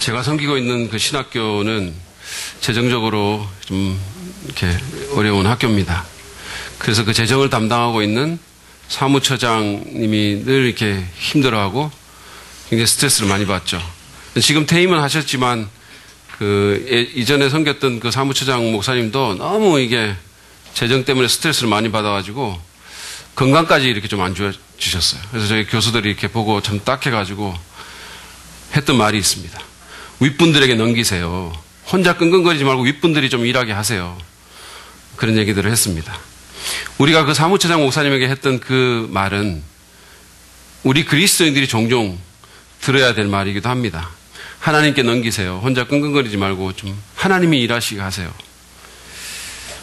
제가 섬기고 있는 그 신학교는 재정적으로 좀 이렇게 어려운 학교입니다. 그래서 그 재정을 담당하고 있는 사무처장님이 늘 이렇게 힘들어하고 굉장히 스트레스를 많이 받죠. 지금 퇴임은 하셨지만 이전에 섬겼던 그 사무처장 목사님도 너무 이게 재정 때문에 스트레스를 많이 받아가지고 건강까지 이렇게 좀 안 좋아지셨어요. 그래서 저희 교수들이 이렇게 보고 참 딱해가지고 했던 말이 있습니다. 윗분들에게 넘기세요. 혼자 끙끙거리지 말고 윗분들이 좀 일하게 하세요. 그런 얘기들을 했습니다. 우리가 그 사무처장 목사님에게 했던 그 말은 우리 그리스도인들이 종종 들어야 될 말이기도 합니다. 하나님께 넘기세요. 혼자 끙끙거리지 말고 좀 하나님이 일하시게 하세요.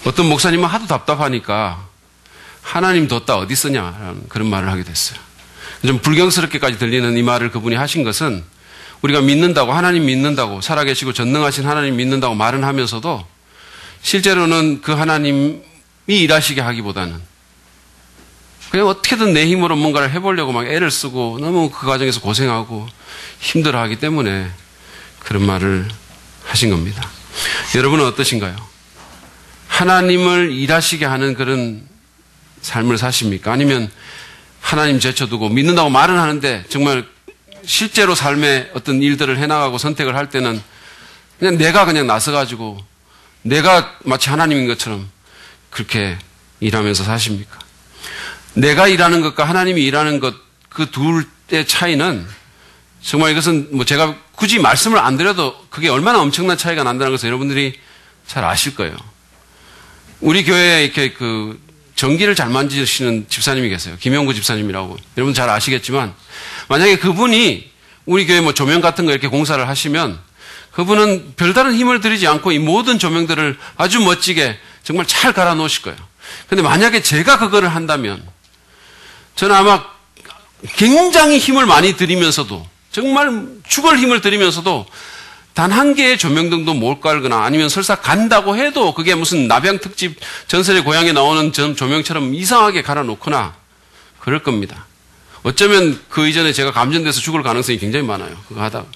어떤 목사님은 하도 답답하니까 하나님 뒀다 어디 쓰냐라는 그런 말을 하게 됐어요. 좀 불경스럽게까지 들리는 이 말을 그분이 하신 것은 우리가 믿는다고, 하나님 믿는다고, 살아계시고 전능하신 하나님 믿는다고 말은 하면서도 실제로는 그 하나님이 일하시게 하기보다는 그냥 어떻게든 내 힘으로 뭔가를 해보려고 막 애를 쓰고 너무 그 과정에서 고생하고 힘들어하기 때문에 그런 말을 하신 겁니다. 여러분은 어떠신가요? 하나님을 일하시게 하는 그런 삶을 사십니까? 아니면 하나님 제쳐두고 믿는다고 말은 하는데 정말 실제로 삶의 어떤 일들을 해나가고 선택을 할 때는 그냥 내가 그냥 나서가지고 내가 마치 하나님인 것처럼 그렇게 일하면서 사십니까? 내가 일하는 것과 하나님이 일하는 것, 그 둘의 차이는 정말 이것은 뭐 제가 굳이 말씀을 안 드려도 그게 얼마나 엄청난 차이가 난다는 것을 여러분들이 잘 아실 거예요. 우리 교회에 이렇게 전기를 잘 만지시는 집사님이 계세요. 김영구 집사님이라고. 여러분 잘 아시겠지만 만약에 그분이 우리 교회 뭐 조명 같은 거 이렇게 공사를 하시면 그분은 별다른 힘을 들이지 않고 이 모든 조명들을 아주 멋지게 정말 잘 갈아 놓으실 거예요. 근데 만약에 제가 그거를 한다면 저는 아마 굉장히 힘을 많이 들이면서도 정말 죽을 힘을 들이면서도 단 한 개의 조명등도 못 깔거나 아니면 설사 간다고 해도 그게 무슨 나병 특집 전설의 고향에 나오는 조명처럼 이상하게 갈아 놓거나 그럴 겁니다. 어쩌면 그 이전에 제가 감전돼서 죽을 가능성이 굉장히 많아요. 그거 하다가.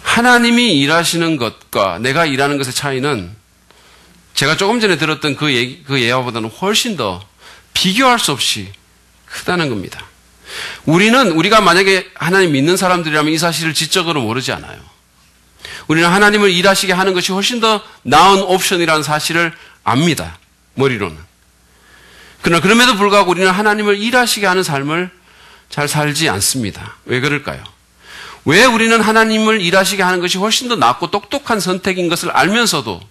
하나님이 일하시는 것과 내가 일하는 것의 차이는 제가 조금 전에 들었던 그 예화보다는 훨씬 더 비교할 수 없이 크다는 겁니다. 우리가 만약에 하나님 믿는 사람들이라면 이 사실을 지적으로 모르지 않아요. 우리는 하나님을 일하시게 하는 것이 훨씬 더 나은 옵션이라는 사실을 압니다. 머리로는. 그러나 그럼에도 불구하고 우리는 하나님을 일하시게 하는 삶을 잘 살지 않습니다. 왜 그럴까요? 왜 우리는 하나님을 일하시게 하는 것이 훨씬 더 낫고 똑똑한 선택인 것을 알면서도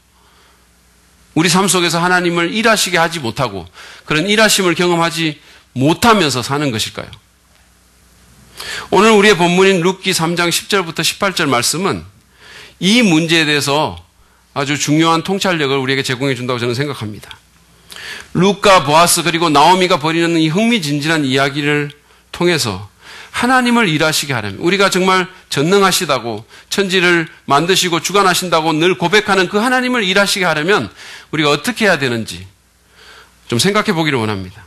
우리 삶 속에서 하나님을 일하시게 하지 못하고 그런 일하심을 경험하지 못하면서 사는 것일까요? 오늘 우리의 본문인 룻기 3장 10절부터 18절 말씀은 이 문제에 대해서 아주 중요한 통찰력을 우리에게 제공해 준다고 저는 생각합니다. 룻과 보아스 그리고 나오미가 벌이는 이 흥미진진한 이야기를 통해서 하나님을 일하시게 하려면 우리가 정말 전능하시다고 천지를 만드시고 주관하신다고 늘 고백하는 그 하나님을 일하시게 하려면 우리가 어떻게 해야 되는지 좀 생각해 보기를 원합니다.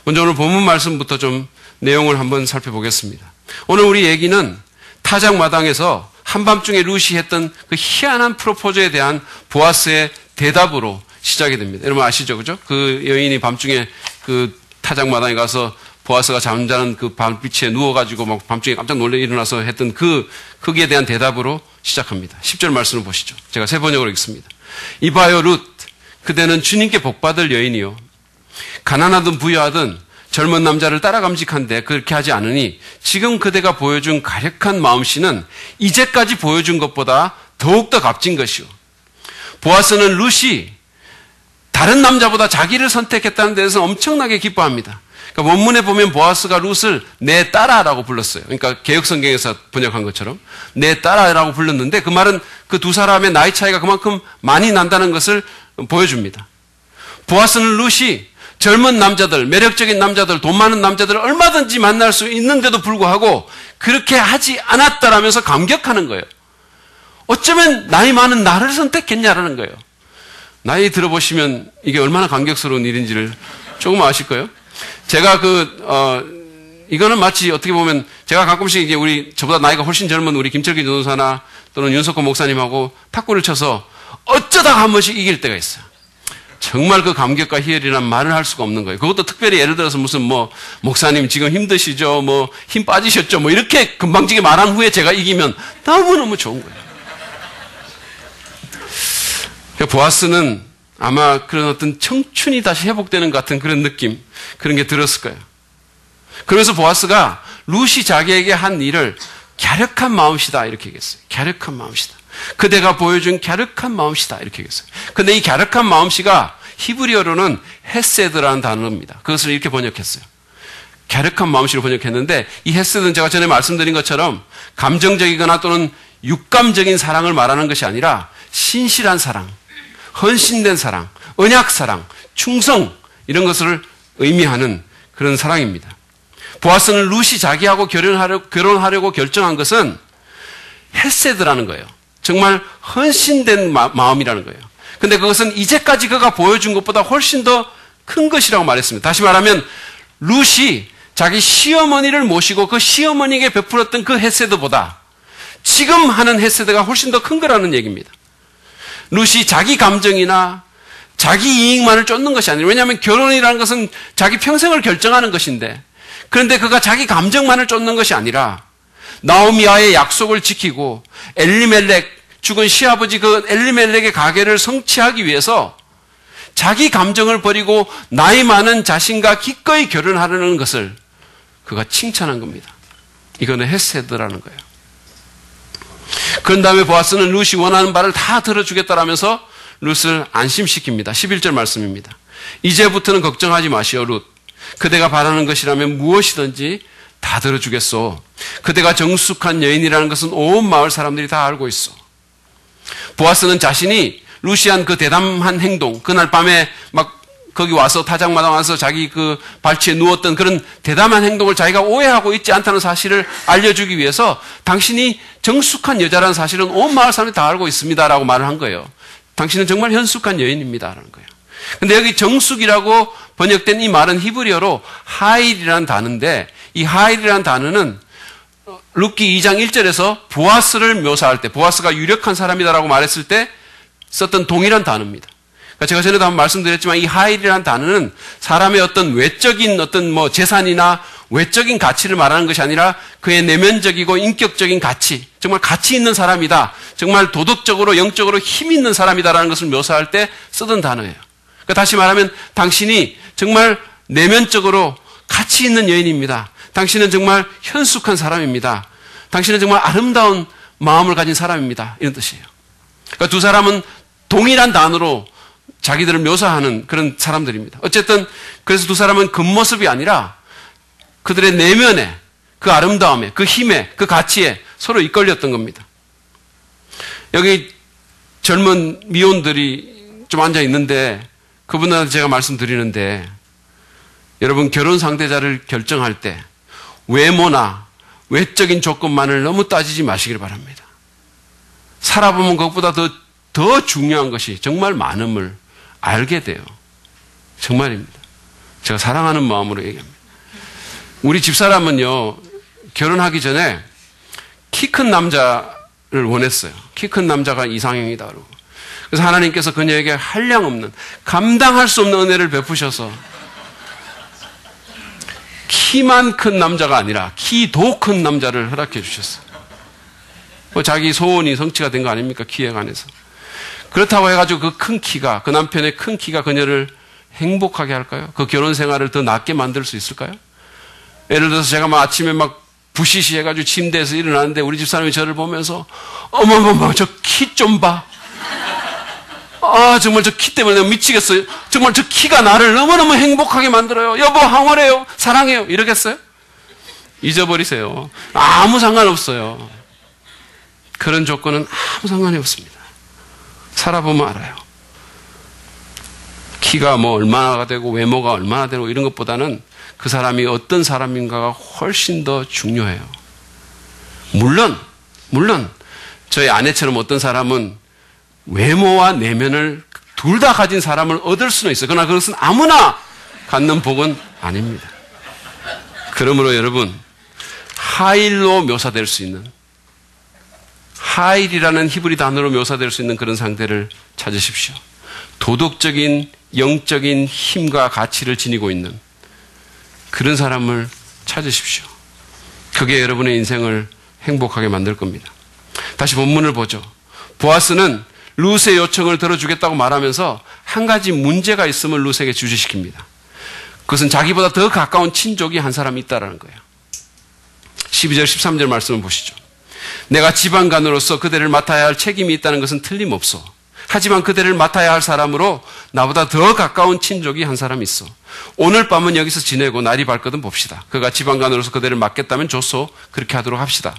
먼저 오늘 본문 말씀부터 좀 내용을 한번 살펴보겠습니다. 오늘 우리 얘기는 타작마당에서 한밤중에 룻이 했던 그 희한한 프로포즈에 대한 보아스의 대답으로 시작이 됩니다. 여러분 아시죠? 그죠? 그 여인이 밤중에 그 타작마당에 가서 보아스가 잠자는 그 밤빛에 누워가지고 막 밤중에 깜짝 놀래 일어나서 했던 거기에 대한 대답으로 시작합니다. 10절 말씀을 보시죠. 제가 세 번역으로 읽습니다. 이봐요 룻, 그대는 주님께 복받을 여인이요. 가난하든 부유하든 젊은 남자를 따라 감직한데 그렇게 하지 않으니 지금 그대가 보여준 가력한 마음씨는 이제까지 보여준 것보다 더욱더 값진 것이요. 보아스는 룻이 다른 남자보다 자기를 선택했다는 데서 엄청나게 기뻐합니다. 그러니까 원문에 보면 보아스가 룻을 내 딸아라고 불렀어요. 그러니까 개역성경에서 번역한 것처럼 내 딸아라고 불렀는데 그 말은 그 두 사람의 나이 차이가 그만큼 많이 난다는 것을 보여줍니다. 보아스는 룻이 젊은 남자들, 매력적인 남자들, 돈 많은 남자들을 얼마든지 만날 수 있는데도 불구하고 그렇게 하지 않았다라면서 감격하는 거예요. 어쩌면 나이 많은 나를 선택했냐라는 거예요. 나이 들어보시면 이게 얼마나 감격스러운 일인지를 조금 아실 거예요. 제가 이거는 마치 어떻게 보면 제가 가끔씩 이게 저보다 나이가 훨씬 젊은 우리 김철기 전도사나 또는 윤석호 목사님하고 탁구를 쳐서 어쩌다가 한 번씩 이길 때가 있어요. 정말 그 감격과 희열이란 말을 할 수가 없는 거예요. 그것도 특별히 예를 들어서 무슨 목사님 지금 힘드시죠? 힘 빠지셨죠? 이렇게 금방지게 말한 후에 제가 이기면 너무너무 좋은 거예요. 보아스는 아마 그런 어떤 청춘이 다시 회복되는 것 같은 그런 느낌, 그런 게 들었을 거예요. 그래서 보아스가 룻이 자기에게 한 일을 갸륵한 마음이다 이렇게 얘기했어요. 갸륵한 마음이다. 그대가 보여준 갸륵한 마음이다 이렇게 얘기했어요. 근데 이 갸륵한 마음씨가 히브리어로는 헤세드라는 단어입니다. 그것을 이렇게 번역했어요. 갸륵한 마음씨로 번역했는데 이 헤세드는 제가 전에 말씀드린 것처럼 감정적이거나 또는 육감적인 사랑을 말하는 것이 아니라 신실한 사랑, 헌신된 사랑, 언약사랑, 충성 이런 것을 의미하는 그런 사랑입니다. 보아스는 룻이 자기하고 결혼하려고 결정한 것은 헤세드라는 거예요. 정말 헌신된 마음이라는 거예요. 근데 그것은 이제까지 그가 보여준 것보다 훨씬 더 큰 것이라고 말했습니다. 다시 말하면 룻이 자기 시어머니를 모시고 그 시어머니에게 베풀었던 그 헤세드보다 지금 하는 헤세드가 훨씬 더 큰 거라는 얘기입니다. 룻이 자기 감정이나 자기 이익만을 쫓는 것이 아니에요. 왜냐하면 결혼이라는 것은 자기 평생을 결정하는 것인데 그런데 그가 자기 감정만을 쫓는 것이 아니라 나오미와의 약속을 지키고 죽은 시아버지 그 엘리멜렉의 가계를 성취하기 위해서 자기 감정을 버리고 나이 많은 자신과 기꺼이 결혼하려는 것을 그가 칭찬한 겁니다. 이거는 헤세드라는 거예요. 그런 다음에 보아스는 룻이 원하는 바를 다 들어주겠다라면서 룻을 안심시킵니다. 11절 말씀입니다. 이제부터는 걱정하지 마시오 룻. 그대가 바라는 것이라면 무엇이든지 다 들어주겠소. 그대가 정숙한 여인이라는 것은 온 마을 사람들이 다 알고 있어. 보아스는 자신이 룻이 한 그 대담한 행동, 그날 밤에 막 거기 와서 타작마당 와서 자기 그 발치에 누웠던 그런 대담한 행동을 자기가 오해하고 있지 않다는 사실을 알려주기 위해서 당신이 정숙한 여자라는 사실은 온 마을 사람들이 다 알고 있습니다라고 말을 한 거예요. 당신은 정말 현숙한 여인입니다라는 거예요. 근데 여기 정숙이라고 번역된 이 말은 히브리어로 하일이라는 단어인데 이 하일이라는 단어는 룻기 2장 1절에서 보아스를 묘사할 때 보아스가 유력한 사람이다라고 말했을 때 썼던 동일한 단어입니다. 그러니까 제가 전에도 한번 말씀드렸지만 이 하일이라는 단어는 사람의 어떤 외적인 어떤 재산이나 외적인 가치를 말하는 것이 아니라 그의 내면적이고 인격적인 가치, 정말 가치 있는 사람이다. 정말 도덕적으로 영적으로 힘 있는 사람이다라는 것을 묘사할 때 쓰던 단어예요. 그러니까 다시 말하면 당신이 정말 내면적으로 가치 있는 여인입니다. 당신은 정말 현숙한 사람입니다. 당신은 정말 아름다운 마음을 가진 사람입니다. 이런 뜻이에요. 그러니까 두 사람은 동일한 단어로 자기들을 묘사하는 그런 사람들입니다. 어쨌든 그래서 두 사람은 겉모습이 아니라 그들의 내면에 그 아름다움에 그 힘에 그 가치에 서로 이끌렸던 겁니다. 여기 젊은 미혼들이 좀 앉아 있는데 그분들한테 제가 말씀드리는데 여러분 결혼 상대자를 결정할 때 외모나 외적인 조건만을 너무 따지지 마시길 바랍니다. 살아보면 그것보다 더 중요한 것이 정말 많음을 알게 돼요. 정말입니다. 제가 사랑하는 마음으로 얘기합니다. 우리 집사람은요, 결혼하기 전에 키 큰 남자를 원했어요. 키 큰 남자가 이상형이다 그러고. 그래서 하나님께서 그녀에게 한량없는, 감당할 수 없는 은혜를 베푸셔서 키만 큰 남자가 아니라 키도 큰 남자를 허락해 주셨어요. 자기 소원이 성취가 된 거 아닙니까? 키에 관해서. 그렇다고 해가지고 그 큰 키가, 그 남편의 큰 키가 그녀를 행복하게 할까요? 그 결혼 생활을 더 낫게 만들 수 있을까요? 예를 들어서 제가 아침에 부시시 해가지고 침대에서 일어나는데 우리 집사람이 저를 보면서 어머머머 저 키 좀 봐. 아 정말 저 키 때문에 내가 미치겠어요. 정말 저 키가 나를 너무너무 행복하게 만들어요. 여보 황홀해요. 사랑해요. 이러겠어요? 잊어버리세요. 아무 상관없어요. 그런 조건은 아무 상관이 없습니다. 살아보면 알아요. 키가 얼마나 되고 외모가 얼마나 되고 이런 것보다는 그 사람이 어떤 사람인가가 훨씬 더 중요해요. 물론 저희 아내처럼 어떤 사람은 외모와 내면을 둘 다 가진 사람을 얻을 수는 있어요. 그러나 그것은 아무나 갖는 복은 아닙니다. 그러므로 여러분, 하일로 묘사될 수 있는, 하일이라는 히브리 단어로 묘사될 수 있는 그런 상대를 찾으십시오. 도덕적인, 영적인 힘과 가치를 지니고 있는 그런 사람을 찾으십시오. 그게 여러분의 인생을 행복하게 만들 겁니다. 다시 본문을 보죠. 보아스는 룻의 요청을 들어주겠다고 말하면서 한 가지 문제가 있음을 룻에게 주지시킵니다. 그것은 자기보다 더 가까운 친족이 한 사람이 있다는 거예요. 12절 13절 말씀을 보시죠. 내가 지방간으로서 그대를 맡아야 할 책임이 있다는 것은 틀림없어. 하지만 그대를 맡아야 할 사람으로 나보다 더 가까운 친족이 한 사람 있어. 오늘 밤은 여기서 지내고 날이 밝거든 봅시다. 그가 지방간으로서 그대를 맡겠다면 좋소. 그렇게 하도록 합시다.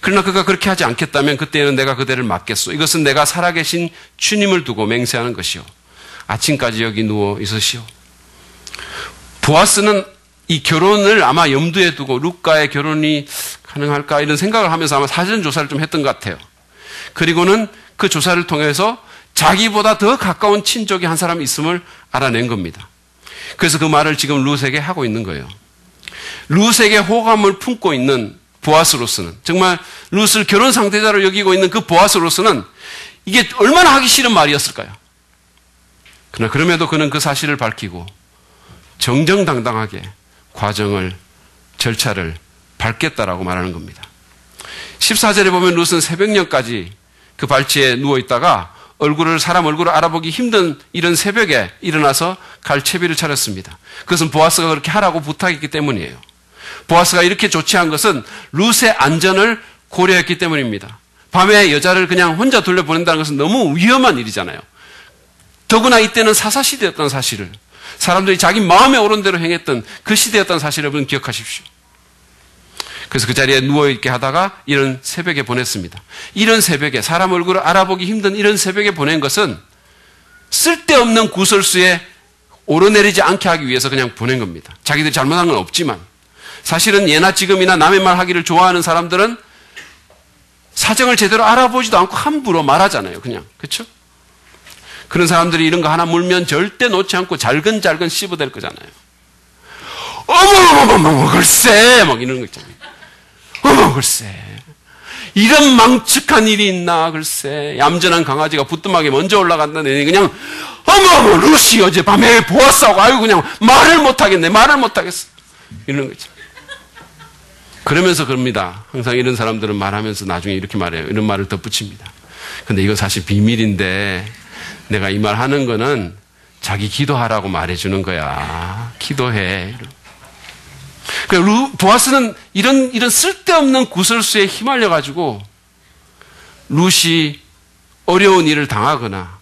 그러나 그가 그렇게 하지 않겠다면 그때는 내가 그대를 맡겠소. 이것은 내가 살아계신 주님을 두고 맹세하는 것이요. 아침까지 여기 누워 있으시오. 보아스는 이 결혼을 아마 염두에 두고 룻과의 결혼이 가능할까 이런 생각을 하면서 아마 사전 조사를 좀 했던 것 같아요. 그리고는 그 조사를 통해서 자기보다 더 가까운 친족이 한 사람 있음을 알아낸 겁니다. 그래서 그 말을 지금 룻에게 하고 있는 거예요. 룻에게 호감을 품고 있는 보아스로서는, 정말 룻을 결혼 상대자로 여기고 있는 그 보아스로서는 이게 얼마나 하기 싫은 말이었을까요? 그러나 그럼에도 그는 그 사실을 밝히고 정정당당하게 과정을, 절차를 밟겠다라고 말하는 겁니다. 14절에 보면 룻은 새벽녘까지 그 발치에 누워있다가 사람 얼굴을 알아보기 힘든 이런 새벽에 일어나서 갈채비를 차렸습니다. 그것은 보아스가 그렇게 하라고 부탁했기 때문이에요. 보아스가 이렇게 조치한 것은 룻의 안전을 고려했기 때문입니다. 밤에 여자를 그냥 혼자 돌려보낸다는 것은 너무 위험한 일이잖아요. 더구나 이때는 사사시대였다는 사실을, 사람들이 자기 마음에 오른 대로 행했던 그 시대였다는 사실을 여러분 기억하십시오. 그래서 그 자리에 누워있게 하다가 이런 새벽에 보냈습니다. 이런 새벽에, 사람 얼굴을 알아보기 힘든 이런 새벽에 보낸 것은 쓸데없는 구설수에 오르내리지 않게 하기 위해서 그냥 보낸 겁니다. 자기들이 잘못한 건 없지만, 사실은 예나 지금이나 남의 말 하기를 좋아하는 사람들은 사정을 제대로 알아보지도 않고 함부로 말하잖아요. 그냥. 그렇죠? 그런 사람들이 이런 거 하나 물면 절대 놓지 않고 잘근잘근 씹어댈 거잖아요. 어머머머머 글쎄 막 이런 거 있잖아요. 어머 글쎄 이런 망측한 일이 있나 글쎄. 얌전한 강아지가 부뚜막에 먼저 올라간다더니 그냥 어머 루시 어젯밤에 보았어. 아유 그냥 말을 못하겠네. 말을 못하겠어. 이런 거 있죠. 그러면서 그럽니다. 항상 이런 사람들은 말하면서 나중에 이렇게 말해요. 이런 말을 덧붙입니다. 근데 이거 사실 비밀인데 내가 이 말 하는 거는 자기 기도하라고 말해주는 거야. 기도해. 보아스는 이런 쓸데없는 구설수에 휘말려가지고 룻이 어려운 일을 당하거나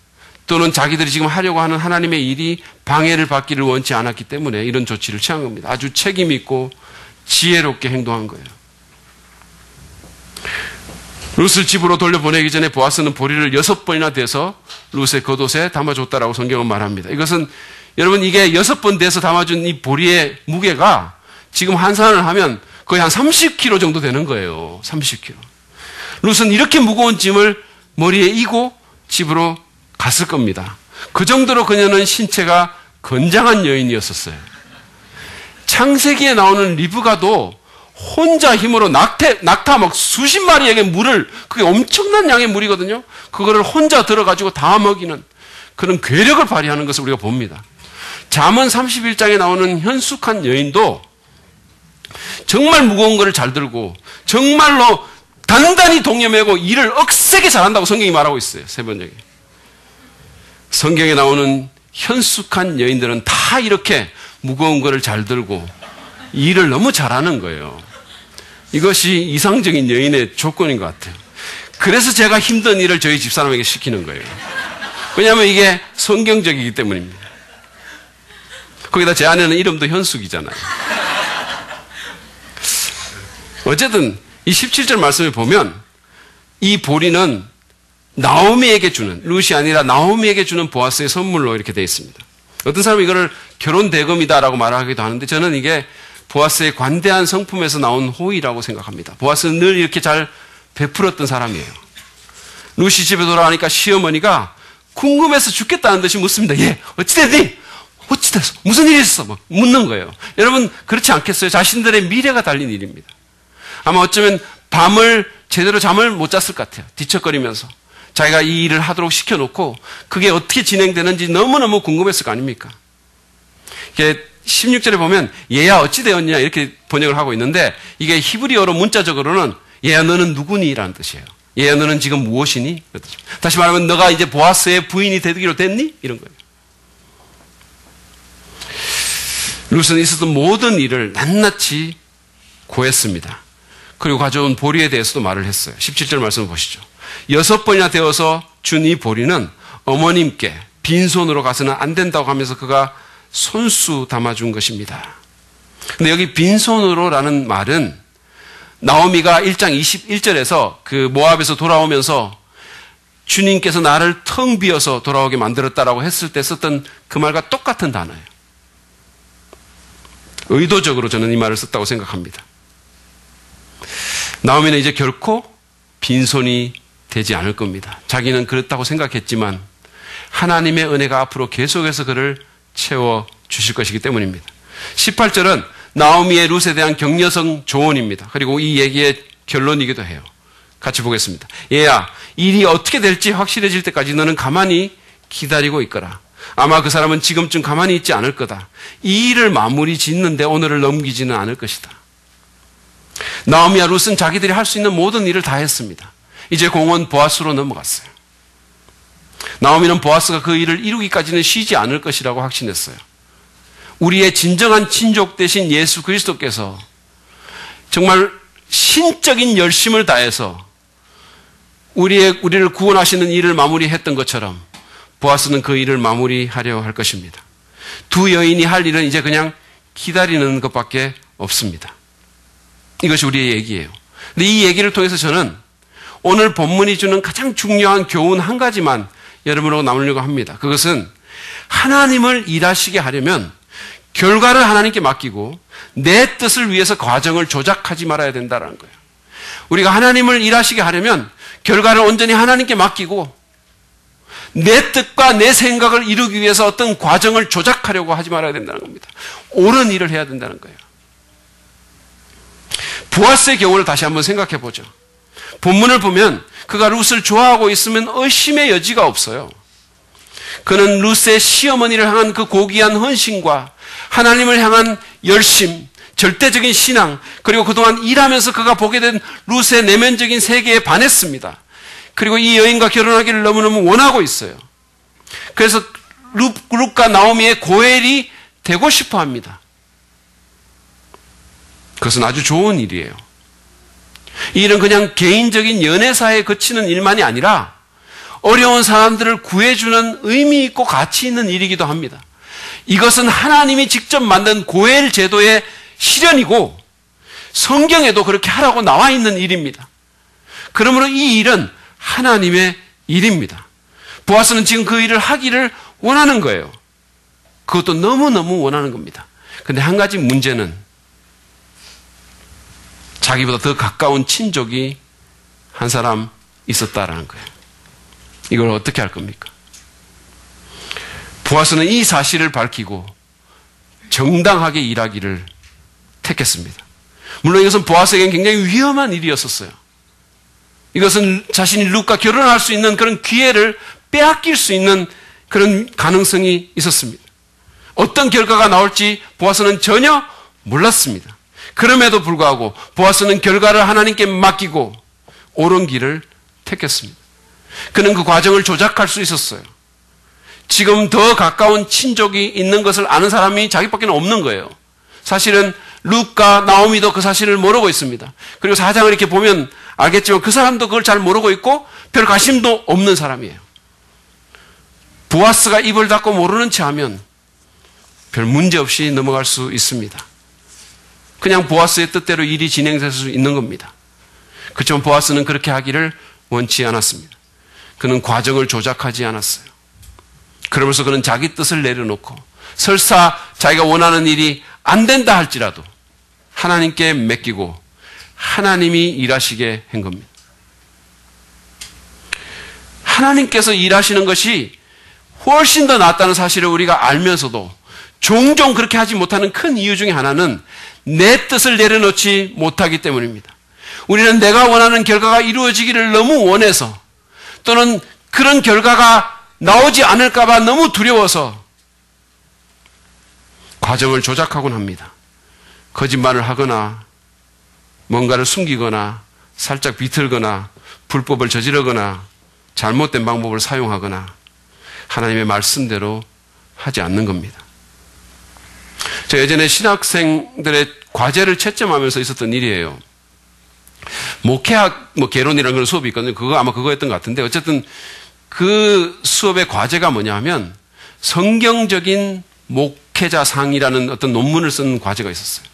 또는 자기들이 지금 하려고 하는 하나님의 일이 방해를 받기를 원치 않았기 때문에 이런 조치를 취한 겁니다. 아주 책임 있고 지혜롭게 행동한 거예요. 룻을 집으로 돌려보내기 전에 보아스는 보리를 6번이나 대서 룻의 겉옷에 담아줬다라고 성경은 말합니다. 이것은 여러분 이게 6번 대서 담아준 이 보리의 무게가 지금 환산을 하면 거의 한 30kg 정도 되는 거예요. 30kg. 룻은 이렇게 무거운 짐을 머리에 이고 집으로 갔을 겁니다. 그 정도로 그녀는 신체가 건장한 여인이었었어요. 창세기에 나오는 리브가도 혼자 힘으로 낙타 막 수십 마리에게 물을, 그게 엄청난 양의 물이거든요. 그거를 혼자 들어가지고 다 먹이는 그런 괴력을 발휘하는 것을 우리가 봅니다. 잠언 31장에 나오는 현숙한 여인도 정말 무거운 거를 잘 들고 정말로 단단히 동여매고 일을 억세게 잘한다고 성경이 말하고 있어요. 세 번역에. 성경에 나오는 현숙한 여인들은 다 이렇게 무거운 거를 잘 들고 일을 너무 잘하는 거예요. 이것이 이상적인 여인의 조건인 것 같아요. 그래서 제가 힘든 일을 저희 집사람에게 시키는 거예요. 왜냐하면 이게 성경적이기 때문입니다. 거기다 제 아내는 이름도 현숙이잖아요. 어쨌든 이 17절 말씀을 보면 이 보리는 나오미에게 주는, 룻이 아니라 나오미에게 주는 보아스의 선물로 이렇게 되어 있습니다. 어떤 사람은 이거를 결혼 대금이다라고 말하기도 하는데 저는 이게 보아스의 관대한 성품에서 나온 호의라고 생각합니다. 보아스는 늘 이렇게 잘 베풀었던 사람이에요. 룻이 집에 돌아가니까 시어머니가 궁금해서 죽겠다는 듯이 묻습니다. 예, 어찌됐니? 어찌 됐어? 무슨 일이 있어? 막 묻는 거예요. 여러분 그렇지 않겠어요? 자신들의 미래가 달린 일입니다. 아마 어쩌면 밤을 제대로 잠을 못 잤을 것 같아요. 뒤척거리면서 자기가 이 일을 하도록 시켜놓고 그게 어떻게 진행되는지 너무너무 궁금했을 거 아닙니까? 16절에 보면 얘야 어찌 되었냐 이렇게 번역을 하고 있는데 이게 히브리어로 문자적으로는 얘야 너는 누구니? 라는 뜻이에요. 얘야 너는 지금 무엇이니? 다시 말하면 너가 이제 보아스의 부인이 되기로 됐니? 이런 거예요. 룻은 있었던 모든 일을 낱낱이 고했습니다. 그리고 가져온 보리에 대해서도 말을 했어요. 17절 말씀을 보시죠. 6번이나 되어서 준 이 보리는 어머님께 빈손으로 가서는 안 된다고 하면서 그가 손수 담아준 것입니다. 근데 여기 빈손으로라는 말은 나오미가 1장 21절에서 그 모압에서 돌아오면서 주님께서 나를 텅 비어서 돌아오게 만들었다라고 했을 때 썼던 그 말과 똑같은 단어예요. 의도적으로 저는 이 말을 썼다고 생각합니다. 나오미는 이제 결코 빈손이 되지 않을 겁니다. 자기는 그렇다고 생각했지만 하나님의 은혜가 앞으로 계속해서 그를 채워주실 것이기 때문입니다. 18절은 나오미의 룻에 대한 격려성 조언입니다. 그리고 이 얘기의 결론이기도 해요. 같이 보겠습니다. 얘야, 일이 어떻게 될지 확실해질 때까지 너는 가만히 기다리고 있거라. 아마 그 사람은 지금쯤 가만히 있지 않을 거다. 이 일을 마무리 짓는데 오늘을 넘기지는 않을 것이다. 나오미와 룻은 자기들이 할 수 있는 모든 일을 다 했습니다. 이제 공은 보아스로 넘어갔어요. 나오미는 보아스가 그 일을 이루기까지는 쉬지 않을 것이라고 확신했어요. 우리의 진정한 친족 되신 예수 그리스도께서 정말 신적인 열심을 다해서 우리를 구원하시는 일을 마무리했던 것처럼 보아스는 그 일을 마무리하려 할 것입니다. 두 여인이 할 일은 이제 그냥 기다리는 것밖에 없습니다. 이것이 우리의 얘기예요. 근데 이 얘기를 통해서 저는 오늘 본문이 주는 가장 중요한 교훈 한 가지만 여러분하고 나누려고 합니다. 그것은 하나님을 일하시게 하려면 결과를 하나님께 맡기고 내 뜻을 위해서 과정을 조작하지 말아야 된다는 거예요. 우리가 하나님을 일하시게 하려면 결과를 온전히 하나님께 맡기고 내 뜻과 내 생각을 이루기 위해서 어떤 과정을 조작하려고 하지 말아야 된다는 겁니다. 옳은 일을 해야 된다는 거예요. 보아스의 경우를 다시 한번 생각해 보죠. 본문을 보면 그가 룻을 좋아하고 있으면 의심의 여지가 없어요. 그는 룻의 시어머니를 향한 그 고귀한 헌신과 하나님을 향한 열심, 절대적인 신앙, 그리고 그동안 일하면서 그가 보게 된 룻의 내면적인 세계에 반했습니다. 그리고 이 여인과 결혼하기를 너무너무 원하고 있어요. 그래서 룻과 나오미의 고엘이 되고 싶어 합니다. 그것은 아주 좋은 일이에요. 이 일은 그냥 개인적인 연애사에 그치는 일만이 아니라 어려운 사람들을 구해주는 의미 있고 가치 있는 일이기도 합니다. 이것은 하나님이 직접 만든 고엘 제도의 실현이고 성경에도 그렇게 하라고 나와 있는 일입니다. 그러므로 이 일은 하나님의 일입니다. 보아스는 지금 그 일을 하기를 원하는 거예요. 그것도 너무너무 원하는 겁니다. 그런데 한 가지 문제는 자기보다 더 가까운 친족이 한 사람 있었다라는 거예요. 이걸 어떻게 할 겁니까? 보아스는 이 사실을 밝히고 정당하게 일하기를 택했습니다. 물론 이것은 보아스에게는 굉장히 위험한 일이었었어요. 이것은 자신이 룻과 결혼할 수 있는 그런 기회를 빼앗길 수 있는 그런 가능성이 있었습니다. 어떤 결과가 나올지 보아스는 전혀 몰랐습니다. 그럼에도 불구하고 보아스는 결과를 하나님께 맡기고 옳은 길을 택했습니다. 그는 그 과정을 조작할 수 있었어요. 지금 더 가까운 친족이 있는 것을 아는 사람이 자기밖에 없는 거예요. 사실은 룻과 나오미도 그 사실을 모르고 있습니다. 그리고 사장을 이렇게 보면 알겠지만 그 사람도 그걸 잘 모르고 있고 별 관심도 없는 사람이에요. 보아스가 입을 닫고 모르는 체 하면 별 문제 없이 넘어갈 수 있습니다. 그냥 보아스의 뜻대로 일이 진행될 수 있는 겁니다. 그렇지만 보아스는 그렇게 하기를 원치 않았습니다. 그는 과정을 조작하지 않았어요. 그러면서 그는 자기 뜻을 내려놓고 설사 자기가 원하는 일이 안 된다 할지라도 하나님께 맡기고 하나님이 일하시게 한 겁니다. 하나님께서 일하시는 것이 훨씬 더 낫다는 사실을 우리가 알면서도 종종 그렇게 하지 못하는 큰 이유 중에 하나는 내 뜻을 내려놓지 못하기 때문입니다. 우리는 내가 원하는 결과가 이루어지기를 너무 원해서 또는 그런 결과가 나오지 않을까봐 너무 두려워서 과정을 조작하곤 합니다. 거짓말을 하거나 뭔가를 숨기거나 살짝 비틀거나 불법을 저지르거나 잘못된 방법을 사용하거나 하나님의 말씀대로 하지 않는 겁니다. 제가 예전에 신학생들의 과제를 채점하면서 있었던 일이에요. 목회학, 개론이라는 그런 수업이 있거든요. 아마 그거였던 것 같은데, 어쨌든 그 수업의 과제가 뭐냐 하면 성경적인 목회자상이라는 어떤 논문을 쓴 과제가 있었어요.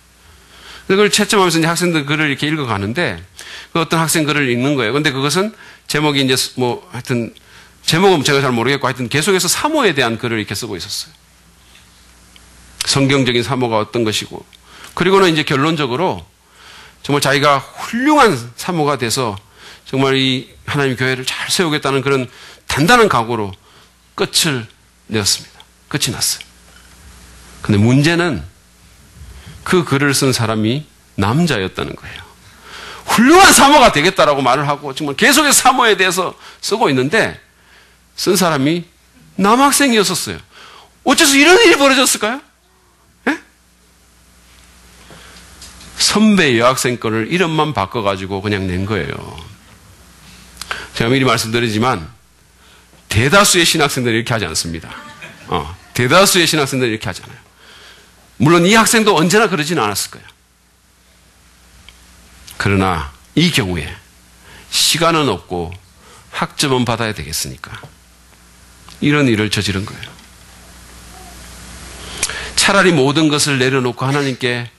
그걸 채점하면서 이제 학생들 글을 이렇게 읽어가는데, 그 어떤 학생 글을 읽는 거예요. 근데 그것은 제목이 이제 하여튼, 제목은 제가 잘 모르겠고 하여튼 계속해서 사모에 대한 글을 이렇게 쓰고 있었어요. 성경적인 사모가 어떤 것이고, 그리고는 이제 결론적으로 정말 자기가 훌륭한 사모가 돼서 정말 이 하나님 교회를 잘 세우겠다는 그런 단단한 각오로 끝을 내었습니다. 끝이 났어요. 근데 문제는 그 글을 쓴 사람이 남자였다는 거예요. 훌륭한 사모가 되겠다라고 말을 하고 정말 계속해서 사모에 대해서 쓰고 있는데 쓴 사람이 남학생이었었어요. 어째서 이런 일이 벌어졌을까요? 예? 선배 여학생 거를 이름만 바꿔가지고 그냥 낸 거예요. 제가 미리 말씀드리지만 대다수의 신학생들이 이렇게 하지 않습니다. 대다수의 신학생들이 이렇게 하잖아요. 물론 이 학생도 언제나 그러지는 않았을 거예요. 그러나 이 경우에 시간은 없고 학점은 받아야 되겠으니까 이런 일을 저지른 거예요. 차라리 모든 것을 내려놓고 하나님께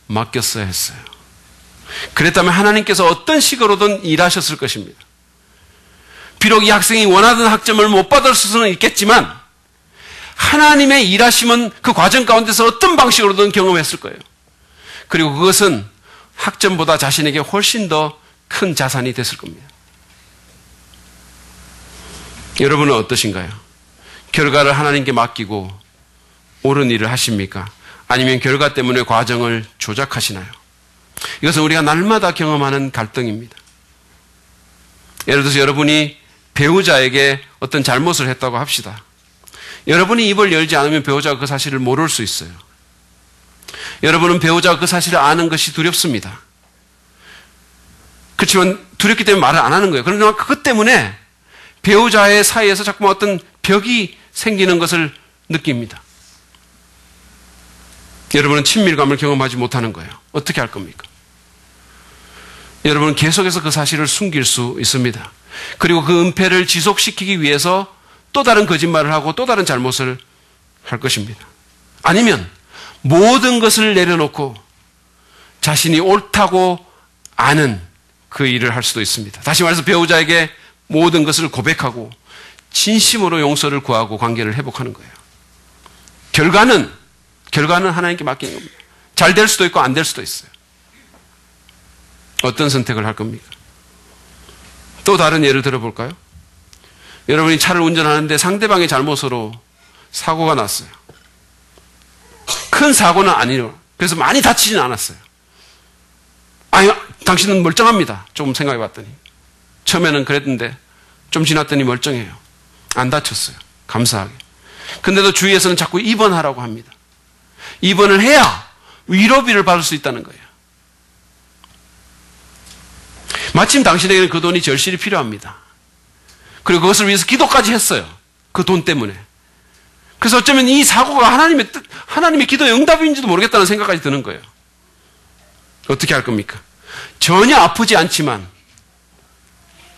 맡겼어야 했어요. 그랬다면 하나님께서 어떤 식으로든 일하셨을 것입니다. 비록 이 학생이 원하던 학점을 못 받을 수는 있겠지만 하나님의 일하심은 그 과정 가운데서 어떤 방식으로든 경험했을 거예요. 그리고 그것은 학점보다 자신에게 훨씬 더 큰 자산이 됐을 겁니다. 여러분은 어떠신가요? 결과를 하나님께 맡기고 옳은 일을 하십니까? 아니면 결과 때문에 과정을 조작하시나요? 이것은 우리가 날마다 경험하는 갈등입니다. 예를 들어서 여러분이 배우자에게 어떤 잘못을 했다고 합시다. 여러분이 입을 열지 않으면 배우자가 그 사실을 모를 수 있어요. 여러분은 배우자가 그 사실을 아는 것이 두렵습니다. 그렇지만 두렵기 때문에 말을 안 하는 거예요. 그러나 그것 때문에 배우자의 사이에서 자꾸 어떤 벽이 생기는 것을 느낍니다. 여러분은 친밀감을 경험하지 못하는 거예요. 어떻게 할 겁니까? 여러분은 계속해서 그 사실을 숨길 수 있습니다. 그리고 그 은폐를 지속시키기 위해서 또 다른 거짓말을 하고 또 다른 잘못을 할 것입니다. 아니면 모든 것을 내려놓고 자신이 옳다고 아는 그 일을 할 수도 있습니다. 다시 말해서 배우자에게 모든 것을 고백하고 진심으로 용서를 구하고 관계를 회복하는 거예요. 결과는 하나님께 맡기는 겁니다. 잘 될 수도 있고 안 될 수도 있어요. 어떤 선택을 할 겁니까? 또 다른 예를 들어볼까요? 여러분이 차를 운전하는데 상대방의 잘못으로 사고가 났어요. 큰 사고는 아니에요. 그래서 많이 다치지는 않았어요. 아니, 당신은 멀쩡합니다. 조금 생각해 봤더니. 처음에는 그랬는데 좀 지났더니 멀쩡해요. 안 다쳤어요. 감사하게. 근데도 주위에서는 자꾸 입원하라고 합니다. 입원을 해야 위로비를 받을 수 있다는 거예요. 마침 당신에게는 그 돈이 절실히 필요합니다. 그리고 그것을 위해서 기도까지 했어요. 그 돈 때문에. 그래서 어쩌면 이 사고가 하나님의 기도의 응답인지도 모르겠다는 생각까지 드는 거예요. 어떻게 할 겁니까? 전혀 아프지 않지만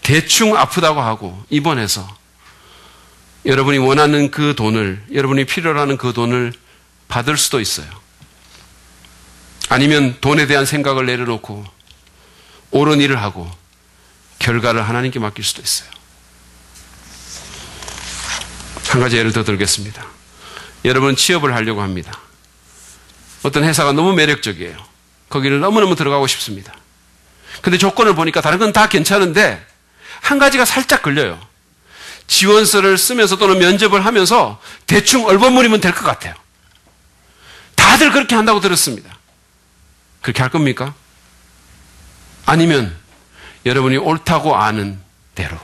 대충 아프다고 하고 입원해서 여러분이 원하는 그 돈을, 여러분이 필요로 하는 그 돈을 받을 수도 있어요. 아니면 돈에 대한 생각을 내려놓고 옳은 일을 하고 결과를 하나님께 맡길 수도 있어요. 한 가지 예를 더 들겠습니다. 여러분 취업을 하려고 합니다. 어떤 회사가 너무 매력적이에요. 거기를 너무너무 들어가고 싶습니다. 근데 조건을 보니까 다른 건 다 괜찮은데 한 가지가 살짝 걸려요. 지원서를 쓰면서 또는 면접을 하면서 대충 얼버무리면 될 것 같아요. 다들 그렇게 한다고 들었습니다. 그렇게 할 겁니까? 아니면 여러분이 옳다고 아는 대로,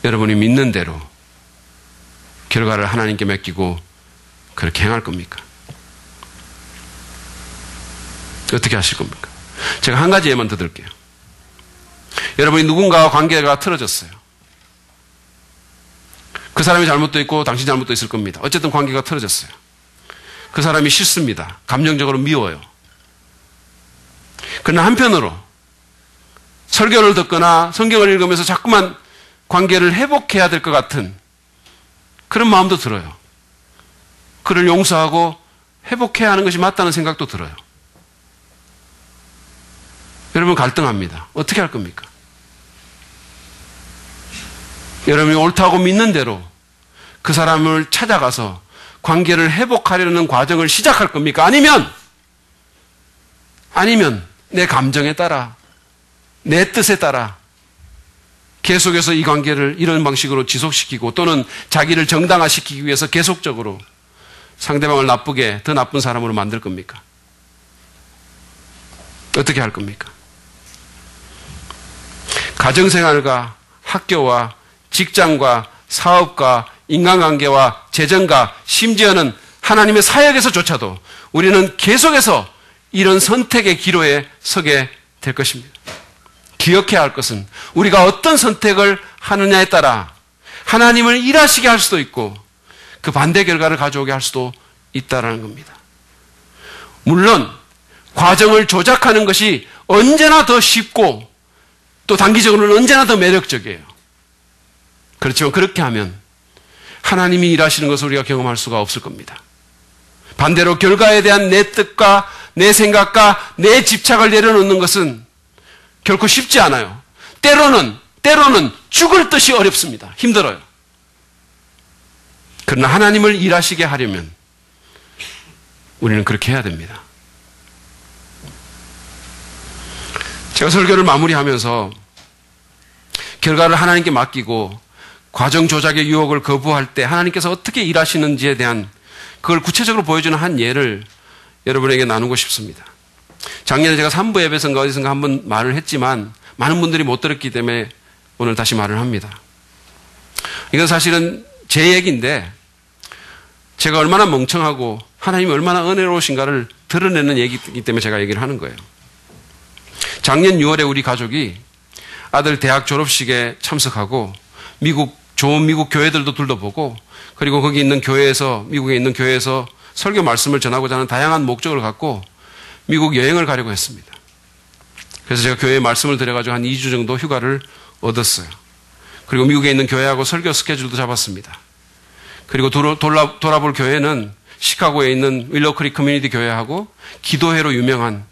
여러분이 믿는 대로 결과를 하나님께 맡기고 그렇게 행할 겁니까? 어떻게 하실 겁니까? 제가 한 가지 예만 더 들게요. 여러분이 누군가와 관계가 틀어졌어요. 그 사람이 잘못도 있고 당신 잘못도 있을 겁니다. 어쨌든 관계가 틀어졌어요. 그 사람이 싫습니다. 감정적으로 미워요. 그러나 한편으로 설교를 듣거나 성경을 읽으면서 자꾸만 관계를 회복해야 될 것 같은 그런 마음도 들어요. 그를 용서하고 회복해야 하는 것이 맞다는 생각도 들어요. 여러분 갈등합니다. 어떻게 할 겁니까? 여러분이 옳다고 믿는 대로 그 사람을 찾아가서 관계를 회복하려는 과정을 시작할 겁니까? 아니면 내 감정에 따라, 내 뜻에 따라 계속해서 이 관계를 이런 방식으로 지속시키고 또는 자기를 정당화시키기 위해서 계속적으로 상대방을 나쁘게, 더 나쁜 사람으로 만들 겁니까? 어떻게 할 겁니까? 가정생활과 학교와 직장과 사업과 인간관계와 재정과 심지어는 하나님의 사역에서조차도 우리는 계속해서 이런 선택의 기로에 서게 될 것입니다. 기억해야 할 것은 우리가 어떤 선택을 하느냐에 따라 하나님을 일하시게 할 수도 있고 그 반대 결과를 가져오게 할 수도 있다는 겁니다. 물론 과정을 조작하는 것이 언제나 더 쉽고 또 단기적으로는 언제나 더 매력적이에요. 그렇지만 그렇게 하면 하나님이 일하시는 것을 우리가 경험할 수가 없을 겁니다. 반대로 결과에 대한 내 뜻과 내 생각과 내 집착을 내려놓는 것은 결코 쉽지 않아요. 때로는 죽을 듯이 어렵습니다. 힘들어요. 그러나 하나님을 일하시게 하려면 우리는 그렇게 해야 됩니다. 제가 설교를 마무리하면서 결과를 하나님께 맡기고 과정 조작의 유혹을 거부할 때 하나님께서 어떻게 일하시는지에 대한 그걸 구체적으로 보여주는 한 예를 여러분에게 나누고 싶습니다. 작년에 제가 3부 예배선가 어디선가 한번 말을 했지만 많은 분들이 못 들었기 때문에 오늘 다시 말을 합니다. 이건 사실은 제 얘기인데 제가 얼마나 멍청하고 하나님이 얼마나 은혜로우신가를 드러내는 얘기이기 때문에 제가 얘기를 하는 거예요. 작년 6월에 우리 가족이 아들 대학 졸업식에 참석하고 좋은 미국 교회들도 둘러보고 그리고 거기 있는 교회에서 미국에 있는 교회에서 설교 말씀을 전하고자 하는 다양한 목적을 갖고 미국 여행을 가려고 했습니다. 그래서 제가 교회에 말씀을 드려가지고 한 2주 정도 휴가를 얻었어요. 그리고 미국에 있는 교회하고 설교 스케줄도 잡았습니다. 그리고 돌아볼 교회는 시카고에 있는 윌로크릭 커뮤니티 교회하고 기도회로 유명한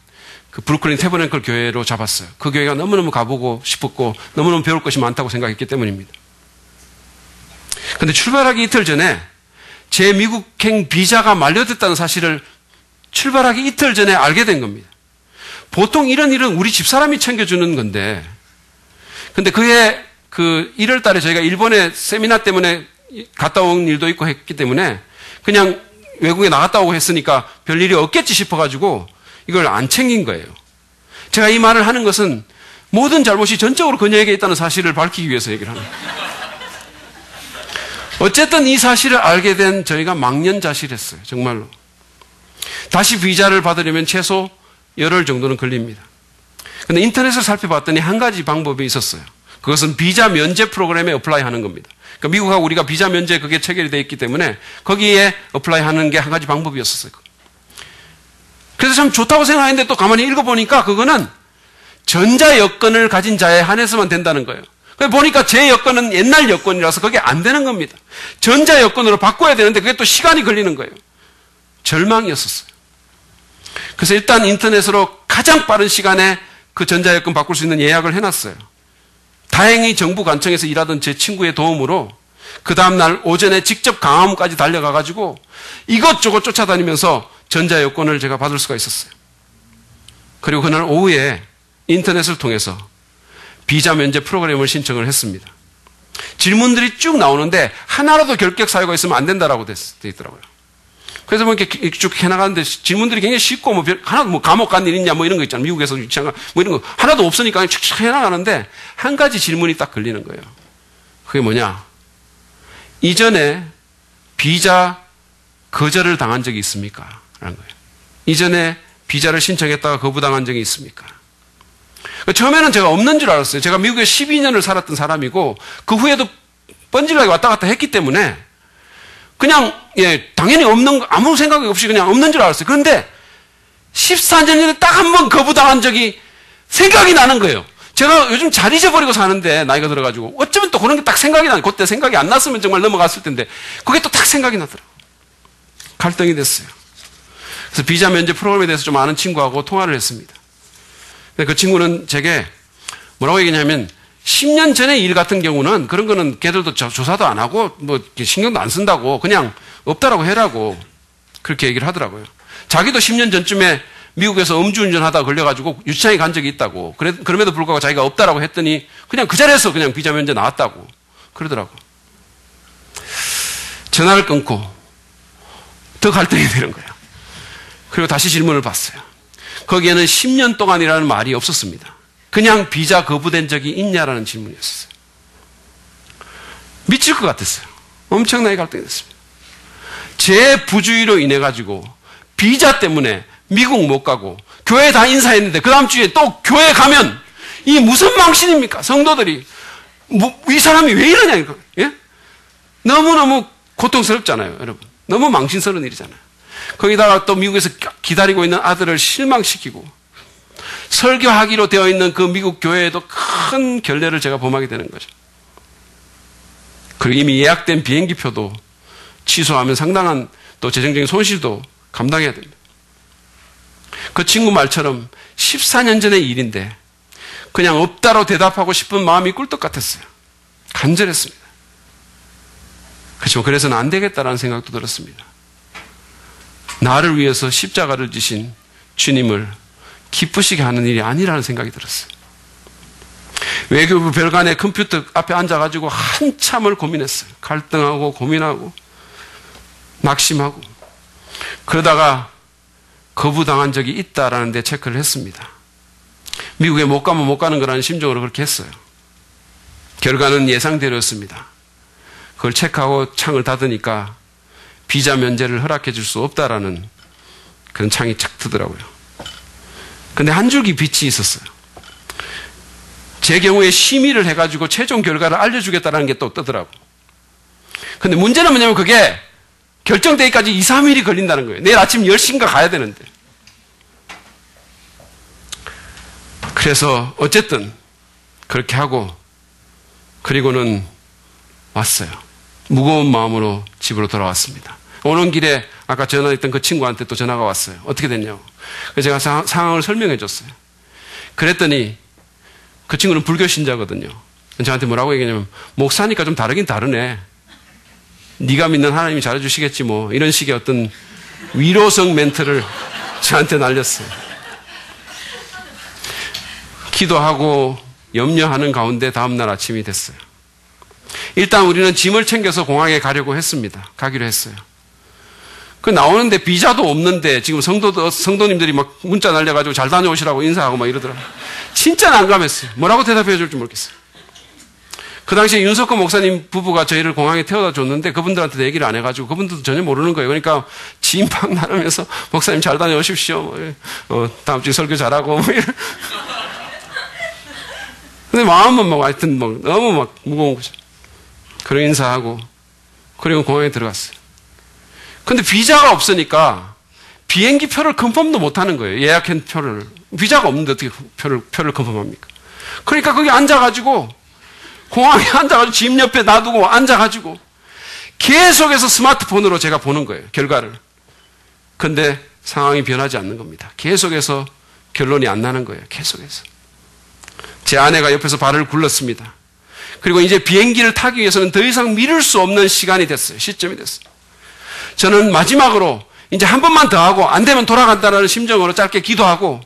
그 브루클린 태버랭클 교회로 잡았어요. 그 교회가 너무너무 가보고 싶었고 너무너무 배울 것이 많다고 생각했기 때문입니다. 그런데 출발하기 이틀 전에 제 미국행 비자가 만료됐다는 사실을 출발하기 이틀 전에 알게 된 겁니다. 보통 이런 일은 우리 집사람이 챙겨주는 건데 근데 그해 1월 달에 저희가 일본에 세미나 때문에 갔다 온 일도 있고 했기 때문에 그냥 외국에 나갔다 오고 했으니까 별일이 없겠지 싶어가지고 이걸 안 챙긴 거예요. 제가 이 말을 하는 것은 모든 잘못이 전적으로 그녀에게 있다는 사실을 밝히기 위해서 얘기를 하는 거예요. 어쨌든 이 사실을 알게 된 저희가 망연자실했어요. 정말로. 다시 비자를 받으려면 최소 열흘 정도는 걸립니다. 그런데 인터넷을 살펴봤더니 한 가지 방법이 있었어요. 그것은 비자 면제 프로그램에 어플라이 하는 겁니다. 그러니까 미국하고 우리가 비자 면제 그게 체결이 되어 있기 때문에 거기에 어플라이 하는 게 한 가지 방법이었어요. 그래서 참 좋다고 생각했는데 또 가만히 읽어보니까 그거는 전자 여권을 가진 자에 한해서만 된다는 거예요. 보니까 제 여권은 옛날 여권이라서 그게 안 되는 겁니다. 전자 여권으로 바꿔야 되는데 그게 또 시간이 걸리는 거예요. 절망이었었어요. 그래서 일단 인터넷으로 가장 빠른 시간에 그 전자 여권 바꿀 수 있는 예약을 해놨어요. 다행히 정부 관청에서 일하던 제 친구의 도움으로 그 다음날 오전에 직접 강화문까지 달려가가지고 이것저것 쫓아다니면서 전자 여권을 제가 받을 수가 있었어요. 그리고 그날 오후에 인터넷을 통해서 비자 면제 프로그램을 신청을 했습니다. 질문들이 쭉 나오는데 하나라도 결격 사유가 있으면 안 된다라고 돼 있더라고요. 그래서 뭐 이렇게 쭉 해나가는데 질문들이 굉장히 쉽고 하나도 뭐 감옥 간 일 있냐 뭐 이런 거 있잖아요. 미국에서 유치한 뭐 이런 거 하나도 없으니까 그냥 쭉 해나가는데 한 가지 질문이 딱 걸리는 거예요. 그게 뭐냐? 이전에 비자 거절을 당한 적이 있습니까? 라는 거예요. 이전에 비자를 신청했다가 거부당한 적이 있습니까? 처음에는 제가 없는 줄 알았어요. 제가 미국에 12년을 살았던 사람이고 그 후에도 뻔질나게 왔다 갔다 했기 때문에 그냥 당연히 없는 아무 생각이 없이 그냥 없는 줄 알았어요. 그런데 14년 전에 딱 한 번 거부당한 적이 생각이 나는 거예요. 제가 요즘 잘 잊어버리고 사는데 나이가 들어가지고 어쩌면 또 그런 게 딱 생각이 나요. 그때 생각이 안 났으면 정말 넘어갔을 텐데 그게 또 딱 생각이 나더라고요. 갈등이 됐어요. 그래서 비자 면제 프로그램에 대해서 좀 아는 친구하고 통화를 했습니다. 근데 그 친구는 제게 뭐라고 얘기냐면 10년 전의 일 같은 경우는 그런 거는 걔들도 조사도 안 하고 뭐 신경도 안 쓴다고 그냥 없다라고 해라고 그렇게 얘기를 하더라고요. 자기도 10년 전쯤에 미국에서 음주운전하다가 걸려가지고 유치장에 간 적이 있다고. 그럼에도 불구하고 자기가 없다라고 했더니 그냥 그 자리에서 그냥 비자 면제 나왔다고 그러더라고. 전화를 끊고 더 갈등이 되는 거예요. 그리고 다시 질문을 받았어요. 거기에는 10년 동안이라는 말이 없었습니다. 그냥 비자 거부된 적이 있냐라는 질문이었어요. 미칠 것 같았어요. 엄청나게 갈등이 됐습니다. 제 부주의로 인해 가지고 비자 때문에 미국 못 가고 교회 다 인사했는데 그 다음 주에 또 교회 가면 이 무슨 망신입니까? 성도들이 이 사람이 왜 이러냐? 예? 너무너무 고통스럽잖아요, 여러분. 너무 망신스러운 일이잖아요. 거기다가 또 미국에서 기다리고 있는 아들을 실망시키고 설교하기로 되어 있는 그 미국 교회에도 큰 결례를 제가 범하게 되는 거죠. 그리고 이미 예약된 비행기표도 취소하면 상당한 또 재정적인 손실도 감당해야 됩니다. 그 친구 말처럼 14년 전의 일인데 그냥 없다로 대답하고 싶은 마음이 꿀떡 같았어요. 간절했습니다. 그렇지만 그래서는 안 되겠다라는 생각도 들었습니다. 나를 위해서 십자가를 지신 주님을 기쁘시게 하는 일이 아니라는 생각이 들었어요. 외교부 별관의 컴퓨터 앞에 앉아가지고 한참을 고민했어요. 갈등하고 고민하고 낙심하고 그러다가 거부당한 적이 있다라는 데 체크를 했습니다. 미국에 못 가면 못 가는 거라는 심정으로 그렇게 했어요. 결과는 예상대로였습니다. 그걸 체크하고 창을 닫으니까 비자 면제를 허락해 줄 수 없다라는 그런 창이 착 뜨더라고요. 근데 한 줄기 빛이 있었어요. 제 경우에 심의를 해가지고 최종 결과를 알려주겠다라는 게 또 뜨더라고. 근데 문제는 뭐냐면 그게 결정되기까지 2, 3일이 걸린다는 거예요. 내일 아침 10시인가 가야 되는데. 그래서 어쨌든 그렇게 하고 그리고는 왔어요. 무거운 마음으로 집으로 돌아왔습니다. 오는 길에 아까 전화했던 그 친구한테 또 전화가 왔어요. 어떻게 됐냐고. 그래서 제가 상황을 설명해 줬어요. 그랬더니 그 친구는 불교 신자거든요. 저한테 뭐라고 얘기했냐면 목사니까 좀 다르긴 다르네. 네가 믿는 하나님이 잘해주시겠지 뭐 이런 식의 어떤 위로성 멘트를 저한테 날렸어요. 기도하고 염려하는 가운데 다음날 아침이 됐어요. 일단 우리는 짐을 챙겨서 공항에 가려고 했습니다. 가기로 했어요. 그 나오는데 비자도 없는데 지금 성도님들이 막 문자 날려가지고 잘 다녀오시라고 인사하고 막 이러더라고요. 진짜 난감했어요. 뭐라고 대답해 줄지 모르겠어요. 그 당시에 윤석호 목사님 부부가 저희를 공항에 태워다 줬는데 그분들한테도 얘기를 안 해가지고 그분들도 전혀 모르는 거예요. 그러니까 짐 막 나누면서 목사님 잘 다녀오십시오. 다음 주에 설교 잘하고 뭐 이런. 근데 마음은 막 하여튼 막 너무 막 무거운 거죠. 그리고 인사하고 그리고 공항에 들어갔어요. 근데 비자가 없으니까 비행기 표를 컨펌도 못 하는 거예요. 예약한 표를. 비자가 없는데 어떻게 표를 컨펌합니까? 그러니까 거기 앉아가지고 공항에 앉아가지고 짐 옆에 놔두고 앉아가지고 계속해서 스마트폰으로 제가 보는 거예요. 결과를. 근데 상황이 변하지 않는 겁니다. 계속해서 결론이 안 나는 거예요. 계속해서. 제 아내가 옆에서 발을 굴렀습니다. 그리고 이제 비행기를 타기 위해서는 더 이상 미룰 수 없는 시간이 됐어요. 시점이 됐어요. 저는 마지막으로 이제 한 번만 더 하고 안 되면 돌아간다는 심정으로 짧게 기도하고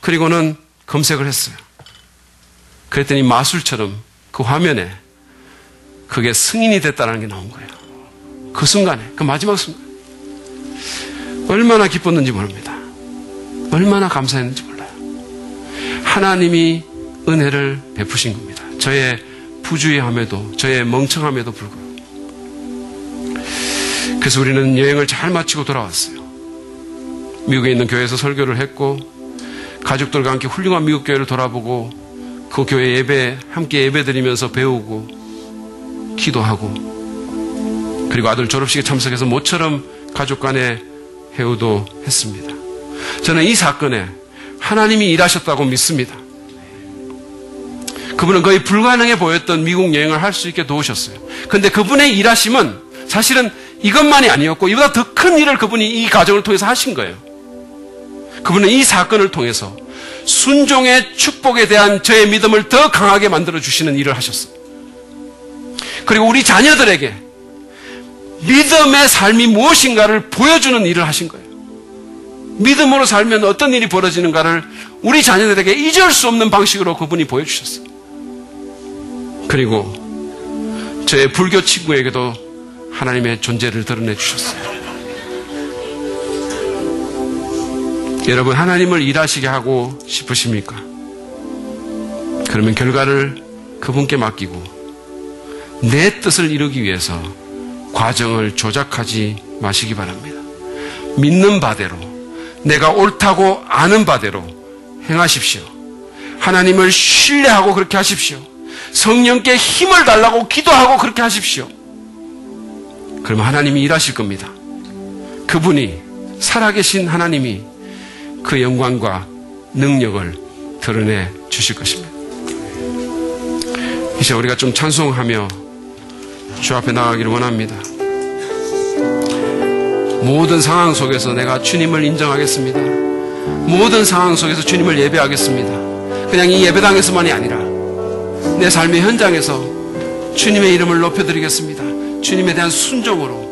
그리고는 검색을 했어요. 그랬더니 마술처럼 그 화면에 그게 승인이 됐다는 게 나온 거예요. 그 순간에, 그 마지막 순간. 얼마나 기뻤는지 모릅니다. 얼마나 감사했는지 몰라요. 하나님이 은혜를 베푸신 겁니다. 저의 부주의함에도, 저의 멍청함에도 불구하고. 그래서 우리는 여행을 잘 마치고 돌아왔어요. 미국에 있는 교회에서 설교를 했고, 가족들과 함께 훌륭한 미국 교회를 돌아보고, 그 교회 예배, 함께 예배 드리면서 배우고, 기도하고, 그리고 아들 졸업식에 참석해서 모처럼 가족 간의 회우도 했습니다. 저는 이 사건에 하나님이 일하셨다고 믿습니다. 그분은 거의 불가능해 보였던 미국 여행을 할 수 있게 도우셨어요. 그런데 그분의 일하심은 사실은 이것만이 아니었고 이보다 더 큰 일을 그분이 이 과정을 통해서 하신 거예요. 그분은 이 사건을 통해서 순종의 축복에 대한 저의 믿음을 더 강하게 만들어주시는 일을 하셨어요. 그리고 우리 자녀들에게 믿음의 삶이 무엇인가를 보여주는 일을 하신 거예요. 믿음으로 살면 어떤 일이 벌어지는가를 우리 자녀들에게 잊을 수 없는 방식으로 그분이 보여주셨어요. 그리고 저의 불교 친구에게도 하나님의 존재를 드러내 주셨어요. 여러분, 하나님을 일하시게 하고 싶으십니까? 그러면 결과를 그분께 맡기고 내 뜻을 이루기 위해서 과정을 조작하지 마시기 바랍니다. 믿는 바대로, 내가 옳다고 아는 바대로 행하십시오. 하나님을 신뢰하고 그렇게 하십시오. 성령께 힘을 달라고 기도하고 그렇게 하십시오. 그러면 하나님이 일하실 겁니다. 그분이, 살아계신 하나님이 그 영광과 능력을 드러내 주실 것입니다. 이제 우리가 좀 찬송하며 주 앞에 나가기를 원합니다. 모든 상황 속에서 내가 주님을 인정하겠습니다. 모든 상황 속에서 주님을 예배하겠습니다. 그냥 이 예배당에서만이 아니라 내 삶의 현장에서 주님의 이름을 높여드리겠습니다. 주님에 대한 순종으로